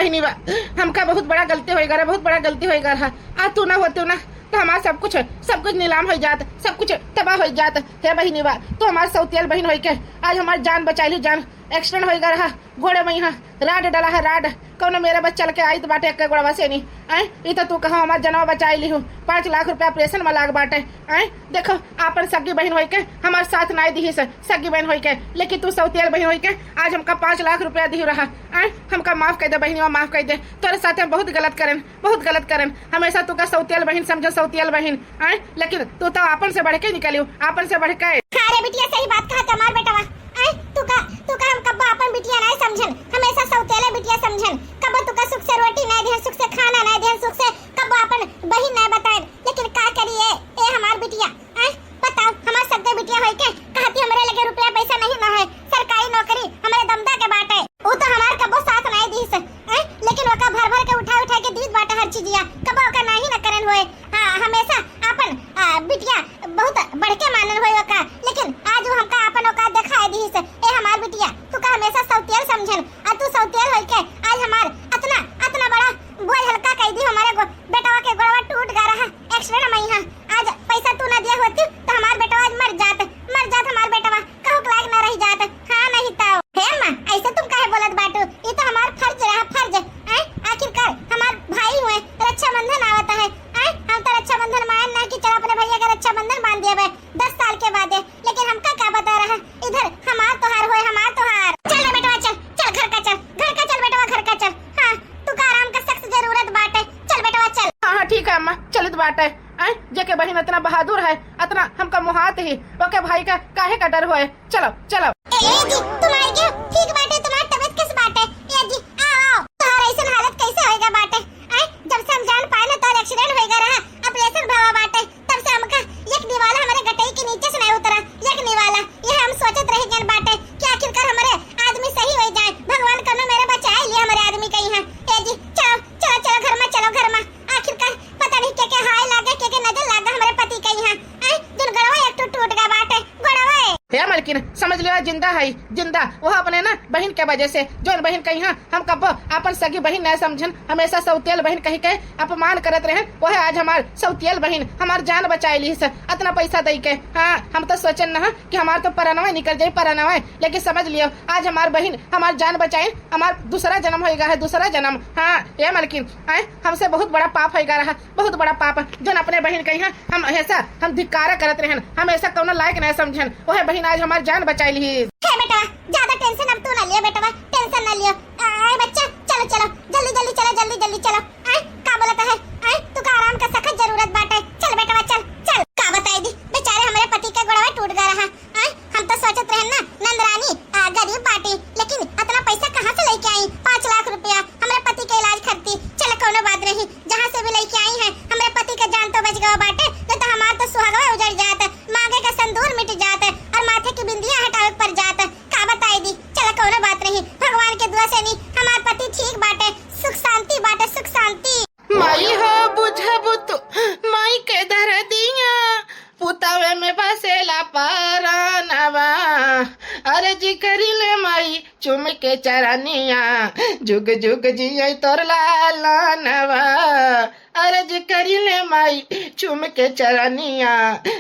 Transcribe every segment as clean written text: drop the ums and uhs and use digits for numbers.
बहिनी बा, हमका बहुत बड़ा गलती होएगा, बहुत बड़ा गलती होएगा। आ तू ना होते ना तो हमारा सब कुछ नीलाम हो जात, सब कुछ तबाह हो जात। हे बहिनी बा, तो हमारे सौतेल बहन हो के आज हमारी जान बचाई, जान एक्सीडेंट होएगा रहा घोड़े में यहाँ राड डाला है, राड कौन मेरा बच्चा के आई तो बाटे एक गोड़वा से नहीं आए। ये तो तू कहा हमार जनवा बचाई ली हूँ, 5 लाख रुपया ऑपरेशन में लाग बाटे। आए देखो आपन सगी बहन हो के हमारे साथ नहीं दी से सगी बहन हो के, लेकिन तू सौतेल बहन हो के आज हमका 5 लाख रुपया दी रहा। आए हमका माफ कर दे बहनी, माफ कर दे, तोरे साथ हम बहुत गलत करें। हमेशा तू का सौतेल बहन समझो, सौतेल बहन। आए लेकिन तू तो आपन से बढ़ के निकली, आपन से बढ़ के। अरे बिटिया सही बात कहा तुम्हार बेटा। तू का हम कब्बा अपन बिटिया नहीं समझन, हमेशा सौतेले बिटिया समझन। कब्बा तू का सुख से रोटी नहीं देहन, सुख से खाना नहीं देहन, सुख से कब्बा अपन बहिन नहीं बताए। लेकिन का करिए ए हमार बिटिया। बताओ हमार सगे बिटिया होई के कहती हमरे लगे रुपया पैसा नहीं ना है, सरकारी नौकरी हमरे दमदा के बाटे। वो तो हमार कब्बो साथ नहीं दी से, लेकिन ओका भर के उठा के दीद बाटे हर चीजिया, कब्बा ओका नहीं ना करन होए। हां हमेशा अपन बिटिया बहुत बढ़ के मानन होए ओका, लेकिन आज वो हमका अपन ओका दिखाई दी से। ए हमार बिटिया तू का हमेशा सौतेल समझन, आ तू सौतेल होई के आज हमार अतना बड़ा बोझ हल्का कह दी। हमारे बेटवा के गोड़वा टूट गा रहा एक्सीडेंट में यहाँ। आज पैसा तू ना दिया होती तो हमार बेटवा आज मर जात हमार बेटवा कहू के लायक ना रह जात। हां नहीं तो हे मां ऐसे तुम काहे बोलत बाटू, ये तो हमार फर्ज रहा, फर्ज। आखिरकार हमार भाई हुए, रक्षाबंधन आवता है। हम तो रक्षाबंधन मान ना कि चल अपने भैया का रक्षाबंधन मान दिया 10 साल के बाद, लेकिन हमका क्या बता रहा इधर हमार तोहार होए, हमार तोहार। चल बेटवा चल घर का चल बेटवा, घर का चल। हां तू का आराम का सख्त जरूरत बाटे, चल बेटवा चल। हाँ ठीक है अम्मा, चलित बाटे। जेके बहन इतना बहादुर है, इतना हमका मुहात ही ओके भाई का काहे का डर होए। चलो ए जी तुम आई गए, ठीक बाटे। तुम्हारी तबीयत किस बाटे? ए जी आओ। तुम्हारा ऐसा हालत कैसे होएगा बाटे? जब से हम जान पाए ना तो एक्सीडेंट होएगा रहा, ऑपरेशन भावा बाटे, तब से हमका एक निवाला हमारे गटई के नीचे से नहीं उतरा, एक निवाला। ये हम सोचत रह गए बाटे कि आखिरकार हमारे आदमी सही हो जाए, भगवान कनो मेरे बचाए लिए हमारे आदमी कहीं है। ए जी चलो घर में, चलो घर में। आखिरकार पता नहीं के हाय लागे के नजर लागा हमारे पति कहीं है। दुन गड़वा एक टूट गा बाटे गड़वा। हे मालकिन समझ लिया जिंदा है, जिंदा वो अपने ना बहन के वजह से, जो बहन कही हम कब अपन सगी बहन नहीं समझन, हमेशा सौतेल बहन कही के अपमान करत रहे। वो है आज हमार सौतेल बहन हमार जान बचाई ली से इतना पैसा दे के। हाँ हम तो सोचन ना कि हमार तो परनवा निकल जाये परनवा, लेकिन समझ लियो आज हमार बहन हमार जान बचाई, हमार दूसरा जन्म होएगा है, दूसरा जन्म। हाँ ये मालकिन हमसे बहुत बड़ा पाप होएगा रहा, बहुत बड़ा पाप जो अपने बहन कही हम हमेशा हम धिक्कारा करत रहे, हमेशा कौन लायक नहीं समझन। वो है बहन आज हमारी जान बचाई ली। बेटा ज्यादा टेंशन अब तू ना लियो बेटा, टेंशन ना लियो। बच्चा चलो जल्दी चलो। का बोलता है तू का आराम का सख्त जरूरत बाटे, चल बेटा चल। का बताई दी बेचारे हमारे पति का गोड़वा टूट गा रहा। हम तो सोचत रहे ना नंदरानी गरीब बाटी, लेकिन इतना पैसा कहाँ से लेके आई? 5 लाख रुपया हमारे पति का इलाज करती। चल कोनो बात नहीं, जहाँ से भी लेके आई है हमारे पति का जान तो बच गया बाटे, तो हमार तो सुहागवा उजड़ जात, मांगे का संदूर मिट जात और माथे की बिंदिया हटावे पर जात। का बताई दी चल कोनो बात नहीं, भगवान के दुआ से नहीं हमार पति ठीक बाटे, सुख शांति बाटे, सुख शांति। माई हो बुझबु तू माई के दर दिया पुतावे में बसेला परानवा, अर्जी करिले माई चुम के चरनिया, जुग जुग जिये तोर लालनवा। अर्ज करिले माई चुम के चरनिया,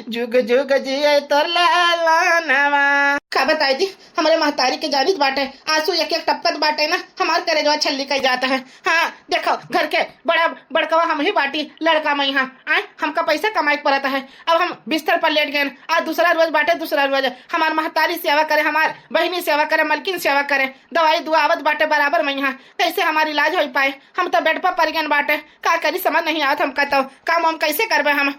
जुग जुग जिये तोर लालनवा। का बताई दी हमारे महतारी के जानित बाटे, आंसू एक एक टपकत बाटे ना, हमार करेजवा छल्ली कह जाता है। हाँ देखो घर के बड़कवा हम ही बाटी, लड़का मैं यहाँ हमका पैसा कमाई पड़ता है। अब हम बिस्तर पर लेट गए, आज दूसरा रोज बाटे, दूसरा रोज हमार महतारी सेवा करे, हमार बहनी सेवा करे, मलकिन सेवा करे, दवाई दुआवत बाटे बराबर मैं यहाँ, कैसे हमार इलाज हो पाए? हम तो बेड पर पड़ गए बाटे, का करी समझ नहीं आवत हमका, तो काम हम कैसे करबे? हम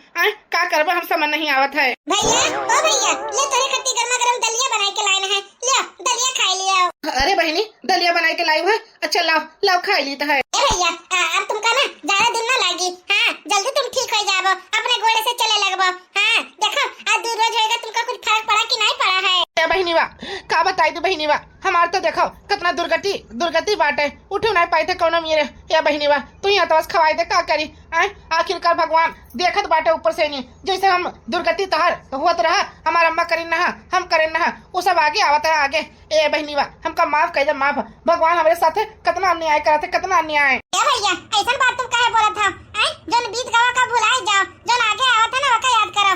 का करबे हम समझ नहीं आवत है। भैया ओ भैया ले तोरे खट्टी गर्मा गरम दलिया बना के लाए हैं, ले दलिया खा लियो। अरे बहनी दलिया बना के लाई है, अच्छा लाओ खा ली तो है। भैया अब तुमका ना ज्यादा दिन ना लागी। हाँ जल्दी तुम ठीक हो जाबो, अपने घोड़े से चले लगबो। हाँ देखो आज 2 रोज होएगा, तुमका कुछ फर्क पड़ा कि नहीं पड़ा है? ए बहनीवा का बताई तू बहनीवा हमार तो देखो कितना दुर्गति बाटे उठू नहीं पाई थे कौनो मेरे या बहनीवा तू यहाँ तो बस खवाई दे का करी आए आखिरकार भगवान देखत बाटे ऊपर से नहीं जैसे हम दुर्गति तहार होत रहा हमारा अम्मा करीन नहा हम करीन नहा वो सब आगे आवत है आगे ए बहनीवा हमका माफ कर दे माफ भगवान हमारे साथ कितना अन्याय करते कितना अन्याय भैया ऐसा बात तुम काहे बोलत हो जोन बीत गवा का भुलाए जाओ जोन आगे आवत है ना वका याद करो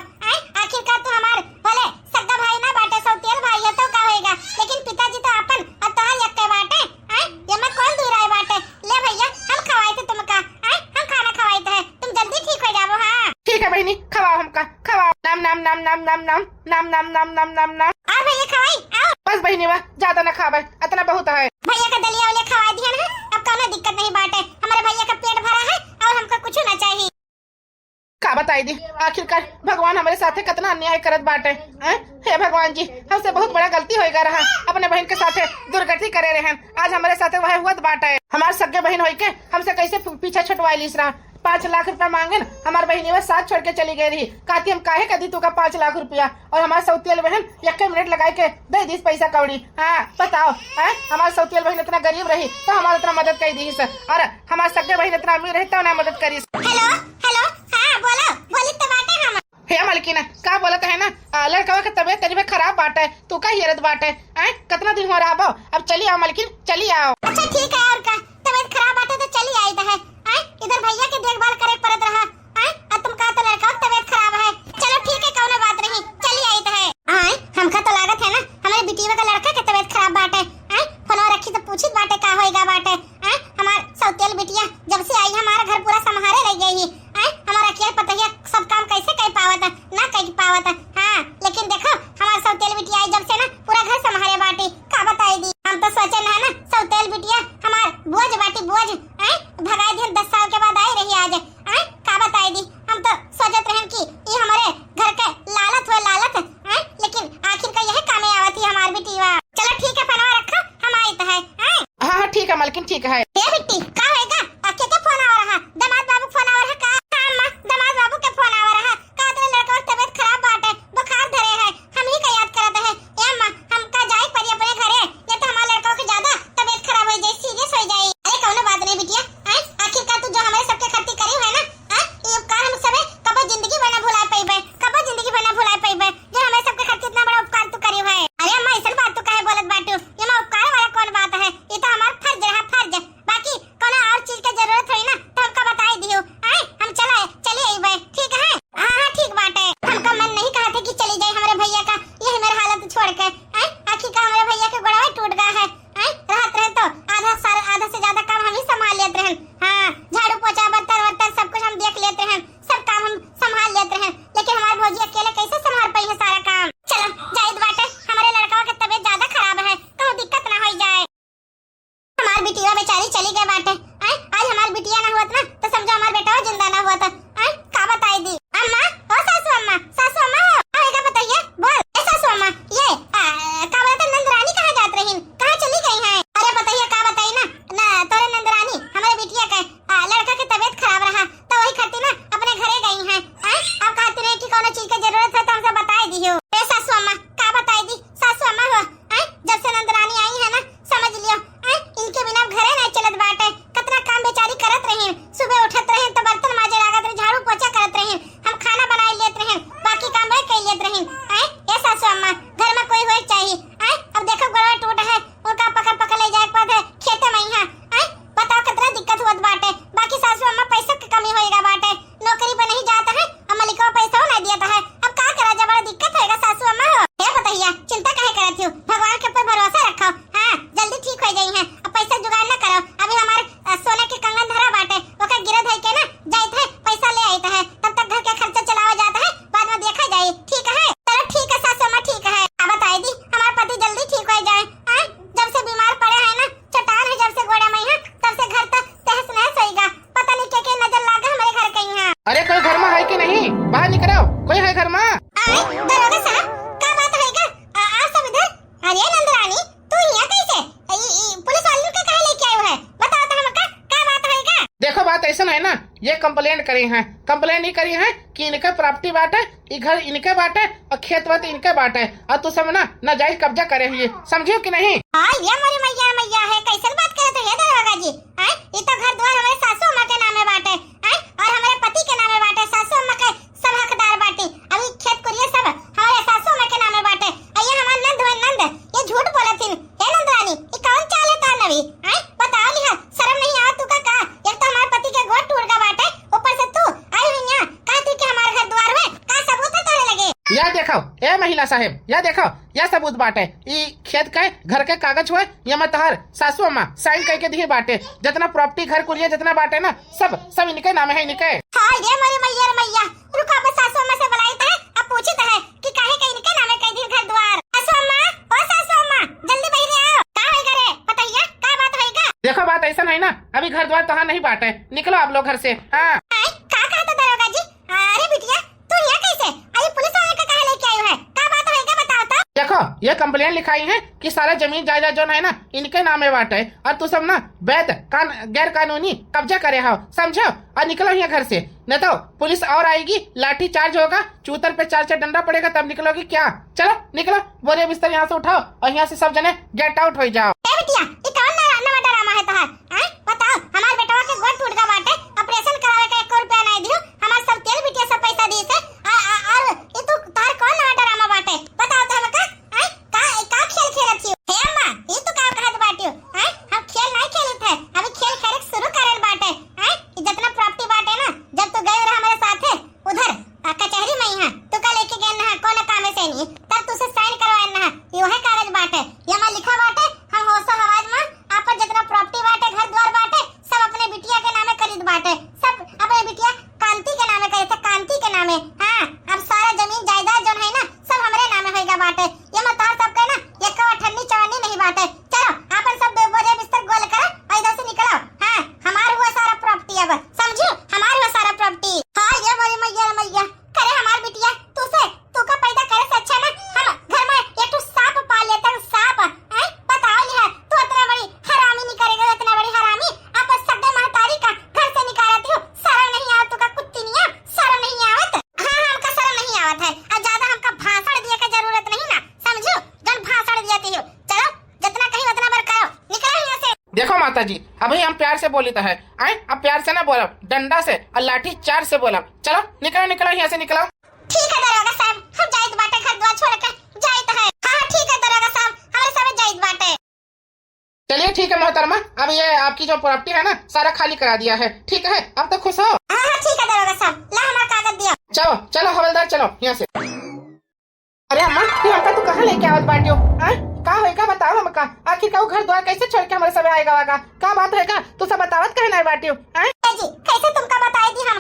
आखिरकार तू हमार भले सगा भाई ना बाटे सौतेल भाई है तो का होएगा लेकिन पिताजी तो अपन और तोहर यक्के बाटे ये मैं कौन दूर आए बाटे ले भैया हम खवाए थे तुमका हम खाना खवाए थे तुम जल्दी ठीक हो जाओ हां ठीक है बहनी खवाओ हमका खवाओ नाम नाम नाम नाम नाम नाम नाम नाम नाम नाम नाम नाम आ भैया खवाई आओ बस बहनीवा ज्यादा ना खावे इतना बहुत है भैया का दलिया वाले खवा दिया ना अब कोनो दिक्कत नहीं बाटे हमारे भैया का पेट भरा है और हमको कुछ ना चाहिए का बताई दी आखिरकार भगवान हमारे साथे कितना अन्याय करत बाटे हे भगवान जी हमसे बहुत बड़ा गलती होएगा रहा अपने बहन के साथे दुर्गति करे रहे आज हमारे साथे वह हुआ बाटे हमारे सगे बहन होई के हमसे कैसे पीछे छुटवाई लीस रहा 5 लाख रुपया मांगे न हमारे बहनी में साथ छोड़ के चली गई रही कहती हम काहे कदी तू का 5 लाख रुपया और हमारे सौतियल बहन 1 मिनट लगाए के दे दी पैसा कौड़ी हाँ बताओ हमारे सौतियल बहन इतना गरीब रही तो हमारा इतना मदद कर दी और हमारे सगे बहन इतना अमीर रही तो मदद करी हेलो हेलो हाँ बोलो बोली तो बाटे हम हे मलकीना का बोलत है ना लड़का का तबियत तरीबे खराब बाटे तू का हिरत बाटे कितना दिन हो रहा अब चली आओ मलकिन चली आओ अच्छा ठीक है और का तबियत खराब बाटे तो चली आई है इधर भैया की देखभाल करे पड़त रहा और तुम का तो लड़का तबियत खराब है चलो ठीक है कौनो बात नहीं चली आई है हमका तो लागत है ना हमारे बिटिया का लड़का के तबियत खराब बाटे फोन रखी तो पूछी बाटे का होएगा बाटे हमार सौतेल बिटिया जब से आई हमारा घर पूरा संभाले रह गई हमारा क्या पता है सब काम कैसे कर पावत ना कर पावत हां लेकिन देखो हमार सौतेल बिटिया आई जब से ना पूरा घर संभाले बाटी का बताई दी हम तो सोचे ना सौतेल बिटिया हमार बोझ बाटी बोझ भगाई दी 10 साल के बाद आई रही आज का बताई दी हम तो सोचत रहन कि ये हमारे घर के लालत हुए लालत लेकिन आखिर का यह कामे आवती हमार बिटिया चलो ठीक है फनवा रखो हम आई तो है हाँ ठीक है मलकिन ठीक है ए बिट्टी का होएगा के फोन आ रहा दामाद बाबू फोन आ रहा का अम्मा दामाद बाबू के फोन आ रहा का तेरे लड़का की तबीयत खराब बाटे बुखार धरे है हम ही का याद करत है ए अम्मा हम का जाए परी अपने घरे ये तो हमारे लड़का की ज्यादा तबीयत खराब हो जाए सीरियस हो जाए अरे कौनो बात नहीं बिटिया आखिरकार तू जो हमारे सबके खर्ची करी है ना ये उपकार हम सबे कब जिंदगी भर ना भुला पाइबे कब जिंदगी भर ना भुला पाइबे जो हमारे सबके खर्ची इतना बड़ा उपकार तू करी है अरे अम्मा ऐसा बात तू काहे बोलत बाटू ये मैं उपकार वाला कौन बात है ये तो हमारा फर्ज है फर्ज बाकी कोनो और चीज की जरूरत होई ना तो हमका बताई दियो हम चले आइबे ठीक है हां ठीक बात है हमका मन नहीं कहा था कि चली जाए हमारे भैया का यही मेरा हालत छोड़ के आखिर का हमारे भैया के गोड़ा टूट गया है रात रहे तो आधा से ज्यादा काम हम ही संभाल लेते हैं हां झाड़ू पोछा बर्तन वर्तन सब कुछ हम देख लेते हैं सब काम हम संभाल लेते हैं लेकिन हमारे भौजी अकेले कैसे संभाल पाई है सारा काम चलो जायद बाटे हमारे लड़का की तबीयत ज्यादा खराब है तो दिक्कत ना हो जाए हमारी बिटिया बेचारी चली गई बाटे आज हमारी बिटिया ना हुआ ना तो समझो हमारा बेटा जिंदा ना हुआ था का बताई दी अम्मा ओ सासू अम्मा हो आएगा बताइए बोल ए सासू अम्मा ये का बोलते नंदरानी कहाँ जात रही कहाँ चली गई हैं अरे बताइए का बताई ना तोरे नंदरानी हमारे बिटिया का लड़का की तबीयत खराब रहा तो वही खाती ना अपने घरे गई हैं अब कहती रही कि कोनो चीज की जरूरत है तो हमसे बताई दियो ए सासू अम्मा का बताई दी सासू अम्मा हो जब से नंदरानी आई है ना समझ लियो इनके बिना घरे नहीं चलत बाटे कितना काम बेचारी करत रही सुबह उठत रही तो बर्तन माजे लागत रही झाड़ू पोछा करत रही हम खाना बनाई लेत रही बाकी काम वही कर लेत रही ए सासू अम्मा घर में कोई होए चाहिए अब देखो गोड़ा टूटा है उनका पकड़ ले जाए पड़े खेते में यहाँ बताओ कितना दिक्कत हुआ बाटे बाकी सासू अम्मा पैसा की कमी होएगा बाटे नौकरी पे नहीं जाता है और मलिका पैसा नहीं दिया है अब का करा जब बड़ा दिक्कत होएगा सासू अम्मा हो ये बताइए चिंता काहे करत हो भगवान के ऊपर भरोसा रखो हां जल्दी ठीक हो जाई है अब पैसा जुगाड़ ना करो अभी हमारे सोने के कंगन धरा बाटे ओका गिरत है के ना जाइत है पैसा ले आइत है तब तक घर के खर्चा चलावा जाता है बाद में देखा जाए ठीक है चलो ठीक है सासू अम्मा ठीक है अब बताई दी हमारा पति जल्दी ठीक हो जाए जब से बीमार पड़े हैं ना चट्टान है जब से गोड़ा में है तब से घर तक तहस नहस होएगा बात ऐसा है ना, ये कंप्लेंट करी है, कंप्लेंट ही करी है कि इनके प्रॉपर्टी बांटे, ये घर इनके बांटे और खेत वत इनके बांटे, और तू सब ना नाजायज कब्जा करे हुए, समझियो कि नहीं? हाँ ये हमारी मैया मैया है, कैसे बात करे तो ये दरोगा जी, हैं? ये तो घर द्वार हमारे सासू अम्मा के नामे बांटे, हैं? और हमारे पति के नामे बांटे, सासू अम्मा के सब हकदार बांटे, अभी खेत कुरिया सब हमारे सासू अम्मा के नामे बांटे, और ये हमारे नंद ये झूठ बोले थी, हे नंदरानी, ये कौन चाल है तार नवी, हैं? बताओ लिहा, शर्म नहीं आ तू का एक तो हमारे पति के गोद टूट का बांटे, ऊपर से तू आई हुई यहाँ कहती कि हमारे घर द्वार में का सबूत है तारे लगे। यह देखो ए महिला साहेब, यह देखो यह सबूत बांटे, ये खेत के घर के कागज हुए, ये मत हर सासू अम्मा साइन करके दिए बांटे, जितना प्रॉपर्टी घर कुरिया जितना बांटे ना सब इनके नाम है इनके। हाँ ये हमारी मैया रुको, अब सासू अम्मा से बुलाई था, अब पूछी तो है कि काहे के इनके नामे कह दी घर द्वार। सासू अम्मा, ओ सासू अम्मा जल्दी बहिरे आओ, का होएगा रे बताइए का बात होएगा? देखो बात ऐसा नहीं ना, अभी घर द्वार तो नहीं बांटे, निकलो आप लोग घर से। हाँ का कहता दरोगा जी? अरे बिटिया तू यहाँ कैसे? अरे पुलिस वाले का काहे लेके आई है? का बात होएगा बताओ तो। देखो ये कंप्लेन लिखाई है कि सारा जमीन जायदाद जो है ना इनके नामे बांटे, और तू सब ना वैध गैर कानूनी कब्जा करे हो, समझो, और निकलो यहाँ घर से, नहीं तो पुलिस और आएगी, लाठी चार्ज होगा, चूतर पे 4 डंडा पड़ेगा, तब निकलोगी क्या? चलो निकलो, बोरे बिस्तर यहाँ से उठाओ और यहाँ से सब जने गेट आउट हो जाओ। बिटिया ये कौन नवा ड्रामा है तोहार? बताओ, हमारे बेटवा के गोद टूट का बाटे, ऑपरेशन करावे का 1 रुपया नहीं दियो, हमार सब तेल बिटिया सब पैसा दी से, और ये तू तार कौन नवा ड्रामा बाटे? बताओ तो हमका, का खेल खेलत छी? हे अम्मा, ये तू का कहत बाटियो? हम खेल नहीं खेलत है, अभी खेल खेले शुरू करल बाटे, जितना प्रॉपर्टी बाटे ना, जब तू गए रहा हमारे साथे उधर कचहरी में यहाँ, तू का लेके गए ना कौन काम से नहीं, तब तुझसे साइन करवाए ना, यो है कागज बाटे, ये हमार लिखा बाटे, हम होशो हवाज में आपन जितना प्रॉपर्टी बाटे, घर द्वार बाटे, सब अपने बिटिया के नामे खरीद बाटे, सब अपने बिटिया कांति के नामे करे थे, कांति के नामे। हाँ अब सारा जमीन जायदाद जो है ना सब हमारे नामे होएगा बाटे, ये मत सब कहना ये कवा ठन्नी चवन्नी नहीं बाटे। चलो आपन सब बोरे बिस्तर गोल करो और इधर से निकलो। हाँ हमार हुआ सारा प्रॉपर्टी, अब समझो हमार हुआ सारा प्रॉपर्टी। हाँ ये मोरी मैया करे हमार बिटिया तू का पैदा करे से अच्छा ना हम घर में एक तो सांप पाल लेते हैं, सांप बताओ लिहा, तू इतना बड़ी हरामी नहीं करेगा, इतना बड़ी हरामी आप सड्डे महतारी का घर से निकालती हो, शर्म नहीं आवत? का कुत्ती नहीं है, शर्म नहीं आवत? हाँ हमका शर्म नहीं आवत है, और ज्यादा हमका भाषण दिए का जरूरत नहीं ना, समझो, जन भाषण दियाती हो, चलो जितना कहीं उतना बार करो, निकलो यहाँ से। देखो माता जी, अभी हम प्यार से बोली तो है, अब प्यार से ना बोलो, डंडा से और लाठी चार्ज से बोलो, चलो निकलो यहाँ से निकलो। ठीक है दरोगा साहब, हम जाइत बाटे, घर द्वार छोड़ के जाइत है। हाँ ठीक है दरोगा साहब, हमारे सब जाइत बाटे। चलिए ठीक है मोहतरमा, अब ये आपकी जो प्रॉपर्टी है ना सारा खाली करा दिया है, ठीक है, अब तो खुश हो? हाँ ठीक है दरोगा साहब, ला हमारा कागज दिया। चलो हवलदार चलो यहाँ से। अरे अम्मा तू हमका तू कहाँ लेके आवत बाटियो? का होएगा बताओ हमका, आखिर का घर द्वार कैसे छोड़ के हमारे सब आएगा वागा, का बात होएगा तू सब बतावत कहे ना बाटियो? जी कैसे तुमका बताई दी हम?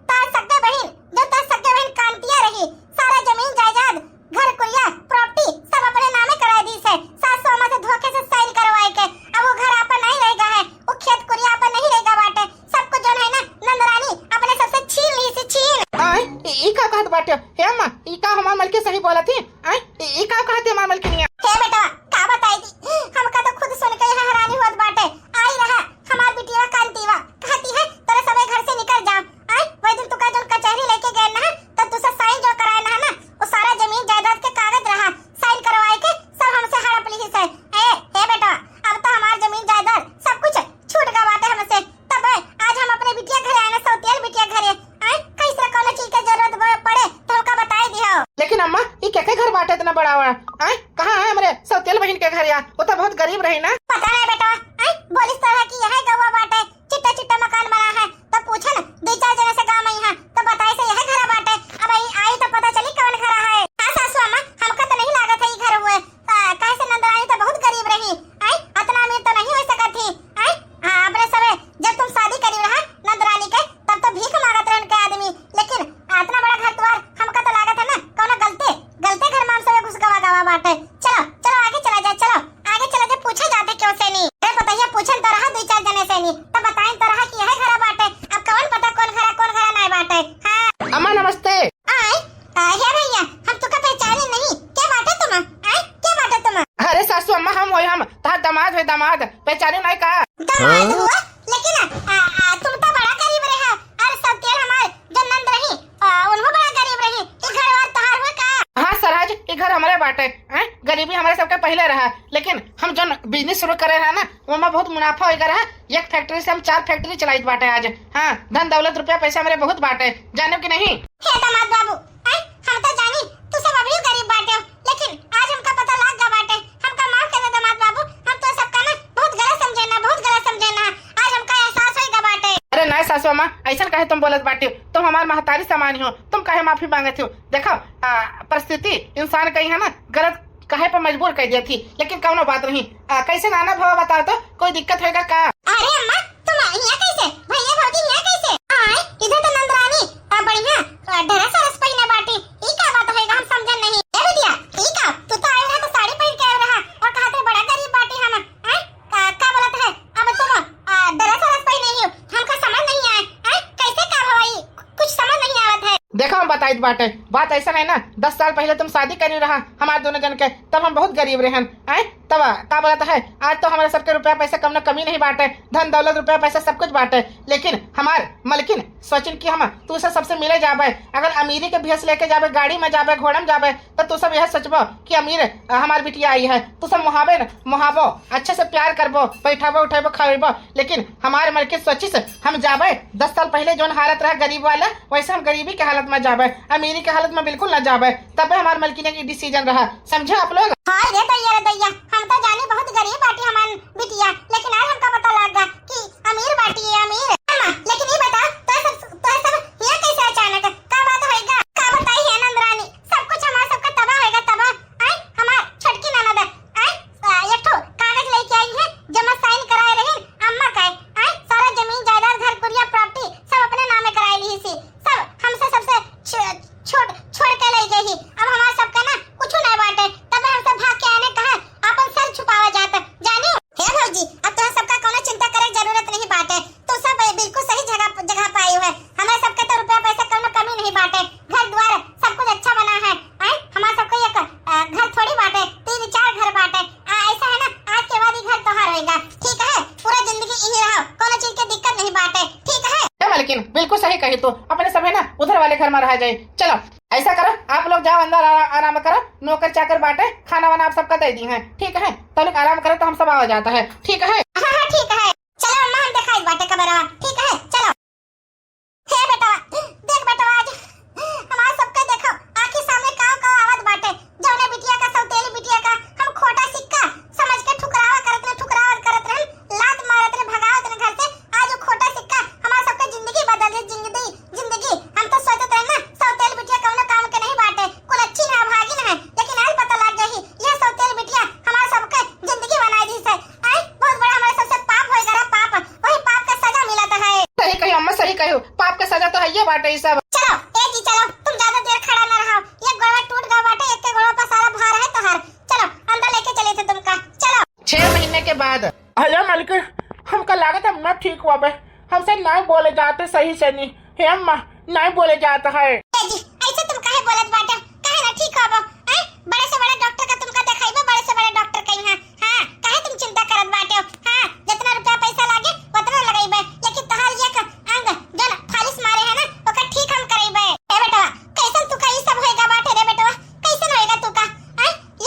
तार सगे बहन जो तार सगे बहन कांतिया रही, सारा जमीन जायदाद घर कुरिया प्रॉपर्टी सब अपने नामे करा दी से, सासू अम्मा से धोखे से साइन करवाए के, अब वो घर आपन नहीं रहेगा है, वो खेत कुरिया आपन नहीं रहेगा बाटे, सब कुछ जो है ना नंदरानी अपने सबसे छीन ली से छीन। ई का कहत बाटियो? हे अम्मा ई का हमार मलकी सही बोला थी? ई का कहते हमार मलकी नहीं? हे बेटा का बताई दी, हमका तो खुद सुन के यहाँ हैरानी हुआ बाटे, आई रहा हमार बिटिया कांतिवा कहती है तेरे सबे घर से निकल जाओ, वही दिन तुका जो कचहरी लेके गए ना तब तुझसे साइन जो कराए ना वो सारा जमीन जायदाद के कागज रहा, साइन करवाए के सब हमसे हड़प ली से। हे बेटा अब तो हमार जमीन जायदाद सब कुछ छूट गया बाटे हमसे, तब आज हम अपने बिटिया घर आए ना, सौतेल बिटिया घरे कई तरह कोनो चीज की जरूरत पड़े तो हमका बताई दियो। लेकिन अम्मा ये क्या घर बाटे इतना बड़ा हुआ? कहाँ है हमारे सौतेल बहन के घर? या वो तो बहुत गरीब रही ना। पता नहीं बेटा, बोलिस तरह की यह गवा बाटे, चिट्टा चिट्टा मकान बना है, तो पूछा ना 2-4 जने से गांव में यहाँ तो बताए से यह घर बाटे, अब आई तो पता चली कौन घर है। हाँ सासू अम्मा हमका तो नहीं लागत है ये घर हुए, कहे से नंदरानी तो बहुत गरीब रही, इतना अमीर तो नहीं हो सका थी। अपने सबे जब तुम शादी करी रहा नंदरानी के तब तो भीख मांगत रहन के आदमी, लेकिन इतना बड़ा घर द्वार हमका तो लागत है ना कौन गलते घर में हम सब घुस गवा बाटे। चलो आगे चला जाए, चलो आगे चला जाए, पूछा जाते क्यों से नहीं? अरे बताइए पूछन तो रहा 2-4 जने से नहीं, तो बताएं तो रहा कि यह घर बाटे, अब कौन पता कौन घर नहीं बाटे। हाँ अम्मा नमस्ते। हे भैया हम तुका पहचाने नहीं, क्या बाटे तुम? क्या बाटे तुम? अरे सासू अम्मा हम तार दामाद है, दामाद पहचाने नहीं का? दामाद हुआ, लेकिन तुम तो बड़ा बिजनेस शुरू करे रहा ना वो में बहुत मुनाफा होगा रहा। एक फैक्ट्री से हम 4 फैक्ट्री चलाई बाटे आज। हाँ, धन दौलत रुपया पैसा मेरे बहुत बाटे, जानो कि नहीं? हे दामाद बाबू, हम तो जानी तू सब अभी गरीब बाटे हो, लेकिन आज हमका पता लग गया बाटे। हमका माफ कर दे दामाद बाबू, हम तो सबका ना बहुत गलत समझे ना, बहुत गलत समझे ना। आज हमका एहसास होगा बाटे। अरे नहीं सासू माँ, ऐसा कहे तुम बोलत बाटी हो? तुम हमारे महतारी समान हो, तुम कहे माफी मांगती हो? देखो परिस्थिति इंसान कहीं है ना गलत कहे पर मजबूर कर दी थी, लेकिन कौनो बात नहीं। कैसे नाना भाव बताओ तो, कोई दिक्कत होगा का? अरे अम्मा, तुम यहाँ कैसे? भैया भौजी यहाँ कैसे? आए इधर तो नंदरानी बढ़िया ड्रेस सरस पहिने बाटी। ई का बात होएगा हम समझन नहीं। ए बिटिया, ई का तू तो आए रहा तो साड़ी पहन के आए रहा और कहते बड़ा गरीब बाटी हम। हैं? का बोलत है? अब तुम ड्रेस सरस पहिने ही हो, हमका समझ नहीं आए। हैं? कैसे का भवाई? कुछ समझ नहीं आवत है। देखो हम बताई बाटे, बात ऐसा नहीं ना। 10 साल पहले तुम शादी करी रहा हमारे दोनों जन के, तब हम बहुत गरीब रहे हैं। तब का बोलता है आज तो हमारे सबके रुपया पैसा कम न कमी नहीं बाटे, धन दौलत रुपया पैसा सब कुछ बाटे। लेकिन हमार मलकिन सोचिन की हम तू से सबसे मिले जाबे, अगर अमीरी के भेस लेके जाबे, गाड़ी में जाबे, घोड़ा में जाबे, तो तू सब यह सोचबो कि अमीर हमार बिटिया आई है। तू सब मुहाबो अच्छे से प्यार करबो, बैठाबो उठेबो खावेबो। लेकिन हमारे मलकिन सोचिस हम जाबे 10 साल पहले जो हालत रहा गरीब वाला, वैसे हम गरीबी के हालत में जाबे, अमीरी के हालत में बिल्कुल न जाबे। तब हमारे मलकिन की डिसीजन रहा, समझे आप लोग? हाय रे दैया, हम तो जाने बहुत गरीब बाटी हमार बिटिया, लेकिन आज हमका पता लग गया कि अमीर बाटी है, अमीर। अम्मा, लेकिन ये बता तो सब यहाँ कैसे अचानक का बात होएगा? का बताई है नंदरानी? सब कुछ हमारा सबका तबाह होएगा, तबाह। आई हमार छोटकी ननद आई एक ठो कागज लेके आई है, जमा साइन कराए रही अम्मा का। आई सारा जमीन जायदाद घर कुरिया प्रॉपर्टी सब अपने नामे कराई ली सी, सब हमसे सबसे छोड़ के ले गई। अब हमारा सबका ना कुछ नहीं बाटे, तब हम सब भाग के आने कहा अपन सर छुपावा जाता। जानियो हे भौजी, अब तो सबका कोनो चिंता करे जरूरत नहीं बाटे। तो सब बिल्कुल सही जगह पे आई है। हमारे सबके तो रुपया पैसा कोनो कमी नहीं बाटे, घर द्वार सब कुछ अच्छा बना है। हमारा सबको एक घर थोड़ी बाटे, 3-4 घर बाटे। ऐसा है ना, आज के बाद ही घर तोहार होएगा, ठीक है? पूरा जिंदगी यही रहो, कोनो चीज की दिक्कत नहीं बाटे, ठीक है? लेकिन बिल्कुल सही कही, तो अपने सब है ना उधर वाले घर में रह जाए। चलो ऐसा करो, आप लोग जाओ अंदर आराम करो, नौकर चाकर बाटे, खाना वाना आप सबका दे दी है, ठीक है? तो लोग आराम करो तो हम सब आ जाता है, ठीक है? हाँ ठीक है। चलो अम्मा, हम दिखाई बाटे कबरवा, ठीक है? चलो हे बेटा, देख बेटा, आज हमारा सबका देखो आंखी सामने काव आवाज बाटे। जौने बिटिया का सौतेली बिटिया का हम खोटा सिक्का समझ के ठुकरावा करत रहे, लात मारत रहे, भगावत रहे घर से। आज वो खोटा सिक्का हमारा सबका जिंदगी बदल दे, जिंदगी। हम तो सोचते रहे ना सौतेली बिटिया कौनो काम के नहीं बाटे, कुल अच्छी ना भागी ना है, लेकिन आज पता लग गई यह सौतेली बिटिया हमारा सबका जिंदगी बना दी है। आई बहुत बड़ा हमारे सबसे पाप होएगा रे, पाप। वही पाप का सजा मिलता है। सही कही अम्मा, सही कही, पाप का सजा तो है ये बाटे ये सब। चलो ए जी चलो, तुम ज्यादा देर खड़ा ना रहो, ये गोड़ा टूट गया बाटे, एक के गोड़ा पर सारा भार है तोहार। चलो अंदर लेके चले थे तुमका, चलो। 6 महीने के बाद अरे मालिक, हमका लागत है अम्मा ठीक हुआ बे, हमसे नहीं बोले जाते सही से नहीं। हे अम्मा, नहीं बोले जाता है। ए जी ऐसे तुम काहे बोलत बाटे? काहे ना ठीक होबो? बड़े से बड़े डॉक्टर का तुमका देखाइबो, बड़े से बड़े डॉक्टर कहीं हां। हां काहे तुम चिंता करत बाटे हो? हां जितना रुपया पैसा लागे उतना लगाइबे, लेकिन तहार ये अंग जन फालिस मारे है ना ओका ठीक हम कराइबे। ए बेटा, कैसन तू का ई सब होएगा बाटे रे बेटा? कैसन होएगा तू का?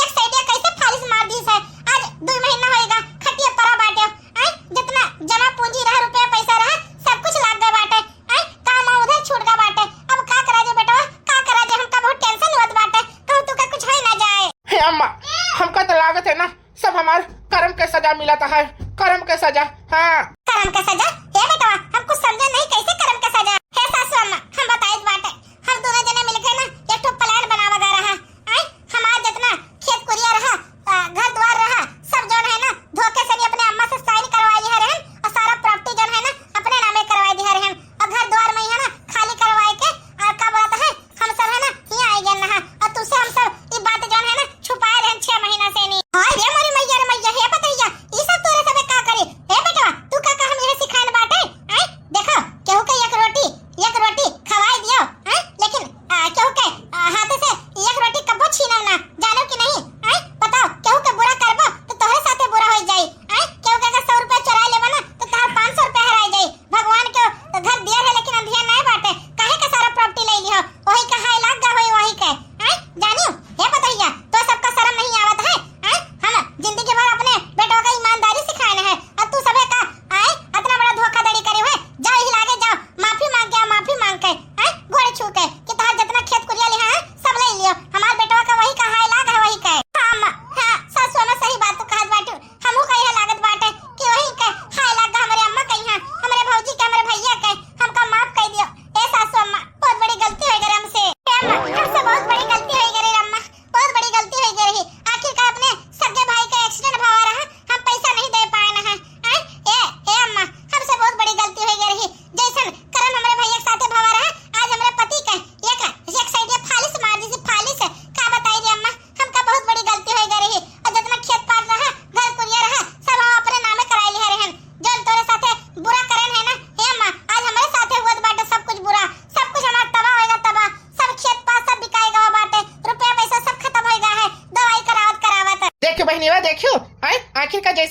एक साइड कैसे फालिस मार दी है? आज 2 महीना होएगा खटिया परा बाटे। जितना जमा पूंजी रहा, रुपया पैसा रहा, सब कुछ लाग गया बाटे। काम उधर छूट गया बाटे। अब का करा जे बेटा, का करा जे? हमका बहुत टेंशन होत बाटे, कहूं तू का कुछ होई ना जाए। हे अम्मा, हमका तो लागत है ना सब हमारे कर्म के सजा मिलता है, कर्म के सजा। हाँ कर्म का सजा? हे बेटा, हम कुछ समझे नहीं, कैसे कर्म का सजा? हे सासू अम्मा, हम बताइए बाटे, हम दोनों जने मिलके ना एक ठो प्लान बनावा गा रहा। हमारा जितना खेत कुरिया रहा, घर द्वार रहा, सब जौन है ना धोखे से अपने अम्मा से साइन करवाई है रहन, और सारा प्रॉपर्टी जौन है ना अपने नामे करवाई दी है रहन, और घर द्वार में है ना खाली करवाए के, और का बोलता है हम सब है ना यहाँ आई गए ना, और तुझसे हम सब ये बात जौन है ना छुपाए रहन 6 महीना से नहीं। हाय रे मोरी मैया रे मैया, हे बताइया ये सब तोरे सबे का करे? हे बेटा तू का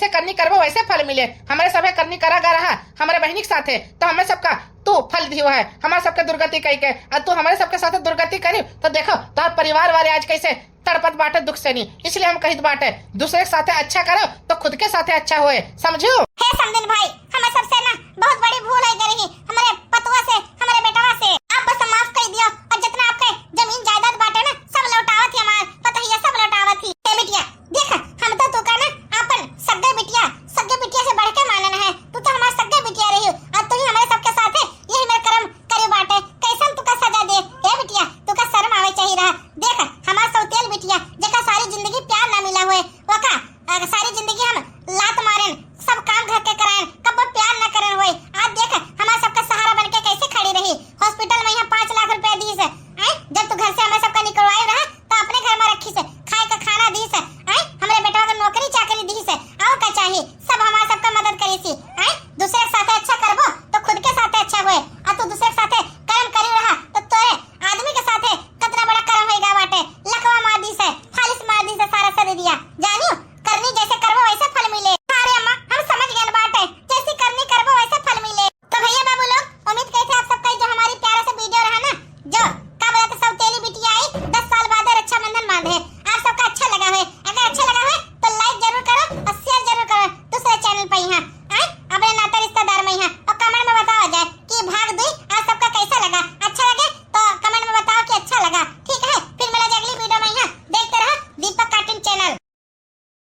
जैसे करनी करबो वैसे फल मिले। हमारे सभे करनी करा गा रहा हमारे बहनी के साथ है तो हमें सबका तू फल दियो है, हमारे सबके दुर्गति कही के, और तू हमारे सबके साथ दुर्गति करी तो देखो तो परिवार वाले आज कैसे तड़पत बाटे दुख से नहीं। इसलिए हम कहित बाटे दूसरे के साथ अच्छा करो तो खुद के साथ अच्छा होए, समझो। हे समदिन भाई, हमें सबसे